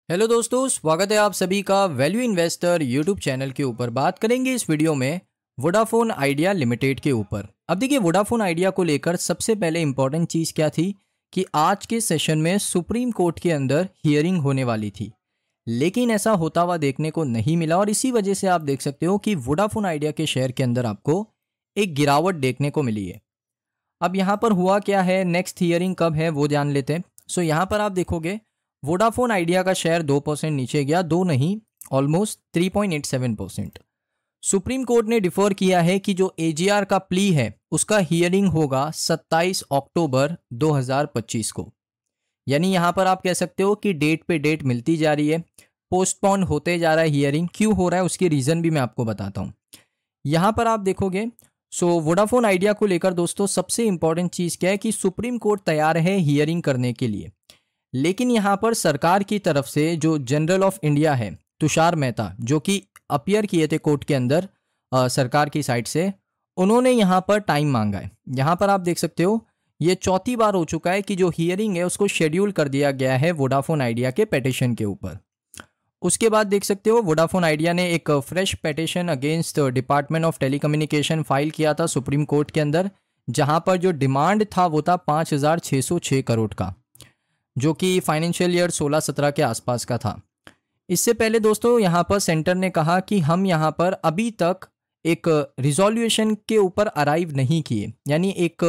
Hello दोस्तों, स्वागत है आप सभी का वैल्यू इन्वेस्टर यूट्यूब चैनल के ऊपर। बात करेंगे इस वीडियो में वोडाफोन आइडिया लिमिटेड के ऊपर। अब देखिए, वोडाफोन आइडिया को लेकर सबसे पहले इंपॉर्टेंट चीज़ क्या थी कि आज के सेशन में सुप्रीम कोर्ट के अंदर हियरिंग होने वाली थी, लेकिन ऐसा होता हुआ देखने को नहीं मिला और इसी वजह से आप देख सकते हो कि वोडाफोन आइडिया के शेयर के अंदर आपको एक गिरावट देखने को मिली है। अब यहाँ पर हुआ क्या है, नेक्स्ट हियरिंग कब है वो जान लेते हैं। सो यहाँ पर आप देखोगे वोडाफोन आइडिया का शेयर 2% नीचे गया, 2 नहीं ऑलमोस्ट 3.87%। सुप्रीम कोर्ट ने डिफर किया है कि जो एजीआर का प्ली है उसका हियरिंग होगा 27 अक्टूबर 2025 को। यानी यहाँ पर आप कह सकते हो कि डेट पे डेट मिलती जा रही है, पोस्टपोन होते जा रहा है हियरिंग। क्यों हो रहा है उसकी रीज़न भी मैं आपको बताता हूँ। यहाँ पर आप देखोगे वोडाफोन आइडिया को लेकर दोस्तों सबसे इंपॉर्टेंट चीज़ क्या है कि सुप्रीम कोर्ट तैयार है हियरिंग करने के लिए, लेकिन यहाँ पर सरकार की तरफ से जो जनरल ऑफ इंडिया है तुषार मेहता, जो कि अपीयर किए थे कोर्ट के अंदर सरकार की साइड से, उन्होंने यहाँ पर टाइम मांगा है। यहाँ पर आप देख सकते हो ये चौथी बार हो चुका है कि जो हियरिंग है उसको शेड्यूल कर दिया गया है वोडाफोन आइडिया के पेटिशन के ऊपर। उसके बाद देख सकते हो वोडाफोन आइडिया ने एक fresh petition against department of telecommunication file किया था सुप्रीम कोर्ट के अंदर, जहाँ पर जो डिमांड था वो था 5,606 करोड़ का, जो कि फाइनेंशियल ईयर 16-17 के आसपास का था। इससे पहले दोस्तों यहाँ पर सेंटर ने कहा कि हम यहाँ पर अभी तक एक रिजोल्यूशन के ऊपर अराइव नहीं किए, यानी एक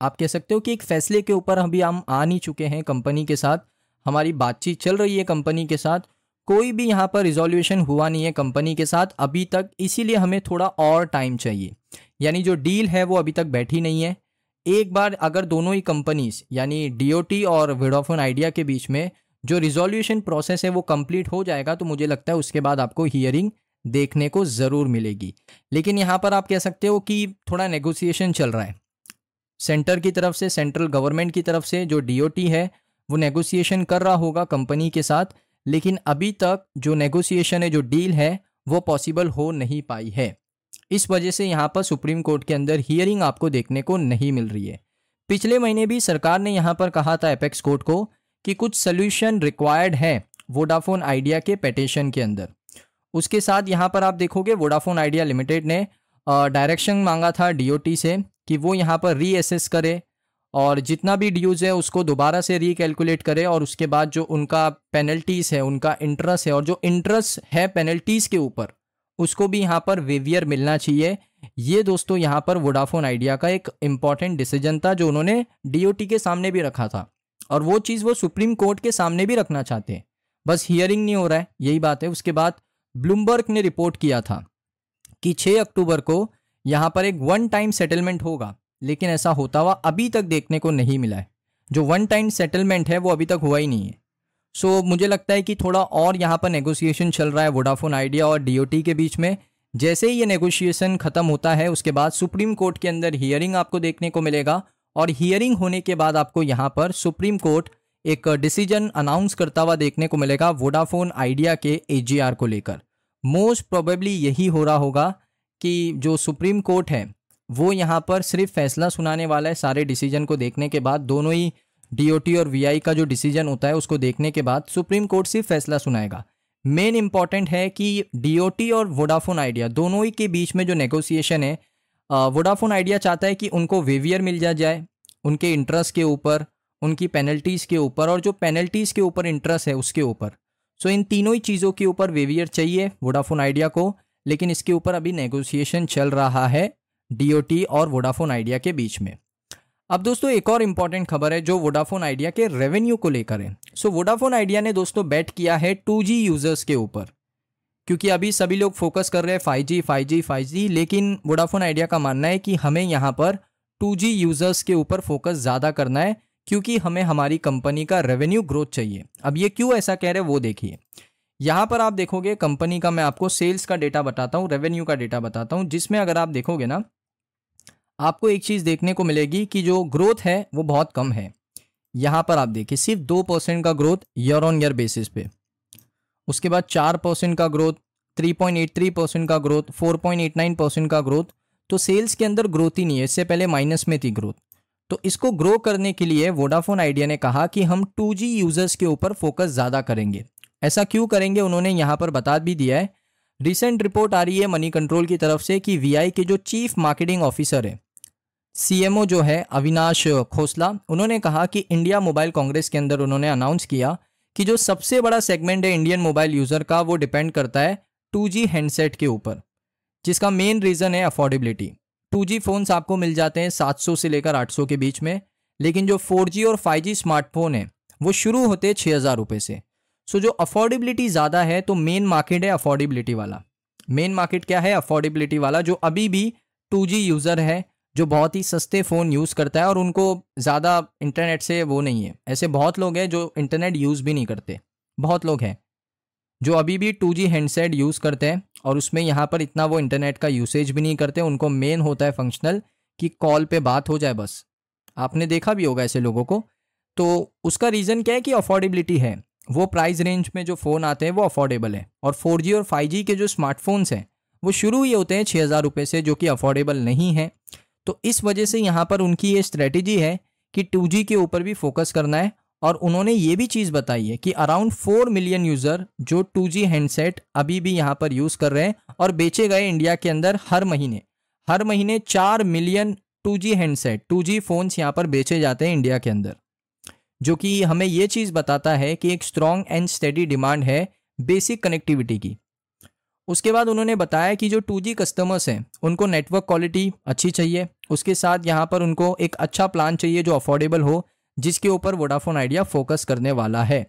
आप कह सकते हो कि एक फैसले के ऊपर अभी हम आ नहीं चुके हैं। कंपनी के साथ हमारी बातचीत चल रही है, कंपनी के साथ कोई भी यहाँ पर रिजोल्यूशन हुआ नहीं है कंपनी के साथ अभी तक, इसीलिए हमें थोड़ा और टाइम चाहिए। यानी जो डील है वो अभी तक बैठी नहीं है। एक बार अगर दोनों ही कंपनीज यानी डीओटी और वोडाफोन आइडिया के बीच में जो रिजोल्यूशन प्रोसेस है वो कंप्लीट हो जाएगा तो मुझे लगता है उसके बाद आपको हियरिंग देखने को ज़रूर मिलेगी। लेकिन यहाँ पर आप कह सकते हो कि थोड़ा नेगोशिएशन चल रहा है सेंटर की तरफ से, सेंट्रल गवर्नमेंट की तरफ से। जो डीओटी है वो नेगोशिएशन कर रहा होगा कंपनी के साथ, लेकिन अभी तक जो नेगोशिएशन है, जो डील है, वो पॉसिबल हो नहीं पाई है। इस वजह से यहाँ पर सुप्रीम कोर्ट के अंदर हियरिंग आपको देखने को नहीं मिल रही है। पिछले महीने भी सरकार ने यहाँ पर कहा था एपेक्स कोर्ट को कि कुछ सोल्यूशन रिक्वायर्ड है वोडाफोन आइडिया के पेटिशन के अंदर। उसके साथ यहाँ पर आप देखोगे वोडाफोन आइडिया लिमिटेड ने डायरेक्शन मांगा था डीओटी से कि वो यहाँ पर रीअसेस करे और जितना भी ड्यूज है उसको दोबारा से रिकैलकुलेट करे, और उसके बाद जो उनका पेनल्टीज़ है, उनका इंटरेस्ट है, और जो इंटरेस्ट है पेनल्टीज़ के ऊपर उसको भी यहाँ पर वेवियर मिलना चाहिए। ये दोस्तों यहाँ पर वोडाफोन आइडिया का एक इम्पॉर्टेंट डिसीजन था जो उन्होंने डीओटी के सामने भी रखा था, और वो चीज़ वो सुप्रीम कोर्ट के सामने भी रखना चाहते हैं, बस हियरिंग नहीं हो रहा है, यही बात है। उसके बाद ब्लूमबर्ग ने रिपोर्ट किया था कि 6 अक्टूबर को यहाँ पर एक वन टाइम सेटलमेंट होगा, लेकिन ऐसा होता हुआ अभी तक देखने को नहीं मिला है। जो वन टाइम सेटलमेंट है वो अभी तक हुआ ही नहीं है। सो मुझे लगता है कि थोड़ा और यहाँ पर नेगोशिएशन चल रहा है वोडाफोन आइडिया और डीओटी के बीच में। जैसे ही ये नेगोशिएशन खत्म होता है उसके बाद सुप्रीम कोर्ट के अंदर हियरिंग आपको देखने को मिलेगा, और हियरिंग होने के बाद आपको यहाँ पर सुप्रीम कोर्ट एक डिसीजन अनाउंस करता हुआ देखने को मिलेगा वोडाफोन आइडिया के एजीआर को लेकर। मोस्ट प्रोबेबली यही हो रहा होगा कि जो सुप्रीम कोर्ट है वो यहाँ पर सिर्फ फैसला सुनाने वाला है। सारे डिसीजन को देखने के बाद, दोनों ही डीओटी और वीआई का जो डिसीजन होता है उसको देखने के बाद सुप्रीम कोर्ट सिर्फ फैसला सुनाएगा। मेन इंपॉर्टेंट है कि डीओटी और वोडाफोन आइडिया दोनों ही के बीच में जो नेगोशिएशन है, वोडाफोन आइडिया चाहता है कि उनको वेवियर मिल जाए उनके इंटरेस्ट के ऊपर, उनकी पेनल्टीज़ के ऊपर, और जो पेनल्टीज़ के ऊपर इंटरेस्ट है उसके ऊपर। सो इन तीनों ही चीज़ों के ऊपर वेवियर चाहिए वोडाफोन आइडिया को, लेकिन इसके ऊपर अभी नेगोशिएशन चल रहा है डीओटी और वोडाफोन आइडिया के बीच में। अब दोस्तों एक और इम्पॉर्टेंट खबर है जो वोडाफोन आइडिया के रेवेन्यू को लेकर है। सो वोडाफोन आइडिया ने दोस्तों बेट किया है 2G यूज़र्स के ऊपर, क्योंकि अभी सभी लोग फोकस कर रहे हैं 5G, लेकिन वोडाफोन आइडिया का मानना है कि हमें यहाँ पर 2G यूज़र्स के ऊपर फोकस ज़्यादा करना है, क्योंकि हमें हमारी कंपनी का रेवेन्यू ग्रोथ चाहिए। अब ये क्यों ऐसा कह रहे हैं वो देखिए। यहाँ पर आप देखोगे कंपनी का, मैं आपको सेल्स का डेटा बताता हूँ, रेवेन्यू का डेटा बताता हूँ, जिसमें अगर आप देखोगे ना आपको एक चीज़ देखने को मिलेगी कि जो ग्रोथ है वो बहुत कम है। यहाँ पर आप देखिए सिर्फ 2% का growth year on year basis पे, उसके बाद 4% का ग्रोथ, 3.83% का ग्रोथ, 4.89% का ग्रोथ। तो सेल्स के अंदर ग्रोथ ही नहीं है, इससे पहले माइनस में थी ग्रोथ। तो इसको ग्रो करने के लिए वोडाफोन आइडिया ने कहा कि हम 2G यूज़र्स के ऊपर फोकस ज़्यादा करेंगे। ऐसा क्यों करेंगे उन्होंने यहाँ पर बता भी दिया है। रिसेंट रिपोर्ट आ रही है मनी कंट्रोल की तरफ से कि वीआई के जो चीफ मार्केटिंग ऑफिसर है, सीएमओ जो है अविनाश खोसला, उन्होंने कहा कि इंडिया मोबाइल कांग्रेस के अंदर उन्होंने अनाउंस किया कि जो सबसे बड़ा सेगमेंट है इंडियन मोबाइल यूज़र का वो डिपेंड करता है 2G हैंडसेट के ऊपर, जिसका मेन रीज़न है अफोर्डेबिलिटी। 2G फ़ोन्स आपको मिल जाते हैं 700 से लेकर 800 के बीच में, लेकिन जो 4G और 5G स्मार्टफोन है वो शुरू होते हैं 6,000 रुपये से। सो जो अफोर्डेबिलिटी ज़्यादा है तो मेन मार्केट है अफोर्डेबिलिटी वाला। मेन मार्केट क्या है? अफोर्डेबिलिटी वाला, जो अभी भी 2G यूज़र है, जो बहुत ही सस्ते फ़ोन यूज़ करता है और उनको ज़्यादा इंटरनेट से वो नहीं है। ऐसे बहुत लोग हैं जो इंटरनेट यूज़ भी नहीं करते, बहुत लोग हैं जो अभी भी 2G हैंडसेट यूज़ करते हैं और उसमें यहाँ पर इतना वो इंटरनेट का यूसेज भी नहीं करते। उनको मेन होता है फंक्शनल कि कॉल पे बात हो जाए बस। आपने देखा भी होगा ऐसे लोगों को। तो उसका रीज़न क्या है कि अफोर्डेबिलिटी है। वो प्राइस रेंज में जो फ़ोन आते हैं वो अफोर्डेबल है, और 4G और 5G के जो स्मार्टफोन्स हैं वो शुरू ही होते हैं 6,000 रुपये से, जो कि अफोर्डेबल नहीं है। तो इस वजह से यहाँ पर उनकी ये स्ट्रेटेजी है कि 2G के ऊपर भी फोकस करना है। और उन्होंने ये भी चीज़ बताई है कि अराउंड 4 मिलियन यूज़र जो 2G हैंडसेट अभी भी यहाँ पर यूज़ कर रहे हैं और बेचे गए इंडिया के अंदर हर महीने 4 million 2G handset 2G phones यहाँ पर बेचे जाते हैं इंडिया के अंदर, जो कि हमें ये चीज़ बताता है कि एक स्ट्रॉन्ग एंड स्टेडी डिमांड है बेसिक कनेक्टिविटी की। उसके बाद उन्होंने बताया कि जो 2G कस्टमर्स हैं उनको नेटवर्क क्वालिटी अच्छी चाहिए, उसके साथ यहाँ पर उनको एक अच्छा प्लान चाहिए जो अफोर्डेबल हो, जिसके ऊपर वोडाफोन आइडिया फोकस करने वाला है।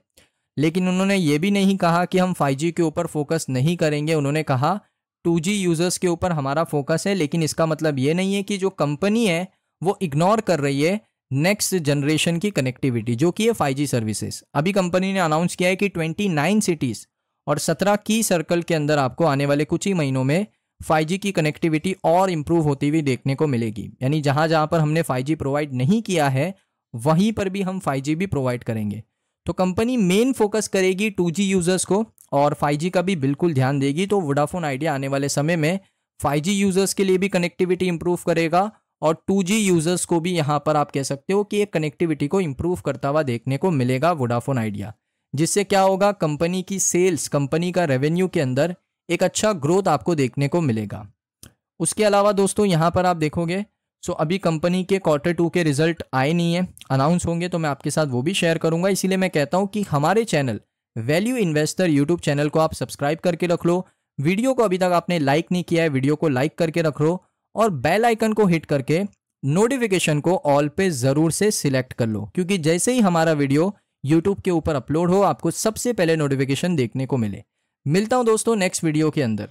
लेकिन उन्होंने ये भी नहीं कहा कि हम 5G के ऊपर फोकस नहीं करेंगे। उन्होंने कहा 2G यूज़र्स के ऊपर हमारा फोकस है, लेकिन इसका मतलब ये नहीं है कि जो कंपनी है वो इग्नोर कर रही है नेक्स्ट जनरेशन की कनेक्टिविटी, जो कि है 5G सर्विसेज। अभी कंपनी ने अनाउंस किया है कि 29 सिटीज़ और 17 की सर्कल के अंदर आपको आने वाले कुछ ही महीनों में 5G की कनेक्टिविटी और इम्प्रूव होती हुई देखने को मिलेगी। यानी जहाँ जहाँ पर हमने 5G प्रोवाइड नहीं किया है वहीं पर भी हम 5G भी प्रोवाइड करेंगे। तो कंपनी मेन फोकस करेगी 2G यूज़र्स को और 5G का भी बिल्कुल ध्यान देगी। तो वोडाफोन आइडिया आने वाले समय में 5G यूज़र्स के लिए भी कनेक्टिविटी इंप्रूव करेगा और 2G यूज़र्स को भी यहाँ पर आप कह सकते हो कि एक कनेक्टिविटी को इंप्रूव करता हुआ देखने को मिलेगा वोडाफोन आइडिया, जिससे क्या होगा, कंपनी की सेल्स, कंपनी का रेवेन्यू के अंदर एक अच्छा ग्रोथ आपको देखने को मिलेगा। उसके अलावा दोस्तों यहाँ पर आप देखोगे अभी कंपनी के Q2 के रिजल्ट आए नहीं है, अनाउंस होंगे तो मैं आपके साथ वो भी शेयर करूंगा। इसीलिए मैं कहता हूँ कि हमारे channel value investor YouTube channel को आप सब्सक्राइब करके रख लो। वीडियो को अभी तक आपने लाइक नहीं किया है, वीडियो को लाइक करके रख लो और बेल आइकन को हिट करके नोटिफिकेशन को ऑल पे ज़रूर से सिलेक्ट कर लो, क्योंकि जैसे ही हमारा वीडियो यूट्यूब के ऊपर अपलोड हो आपको सबसे पहले नोटिफिकेशन देखने को मिले। मिलता हूं दोस्तों नेक्स्ट वीडियो के अंदर।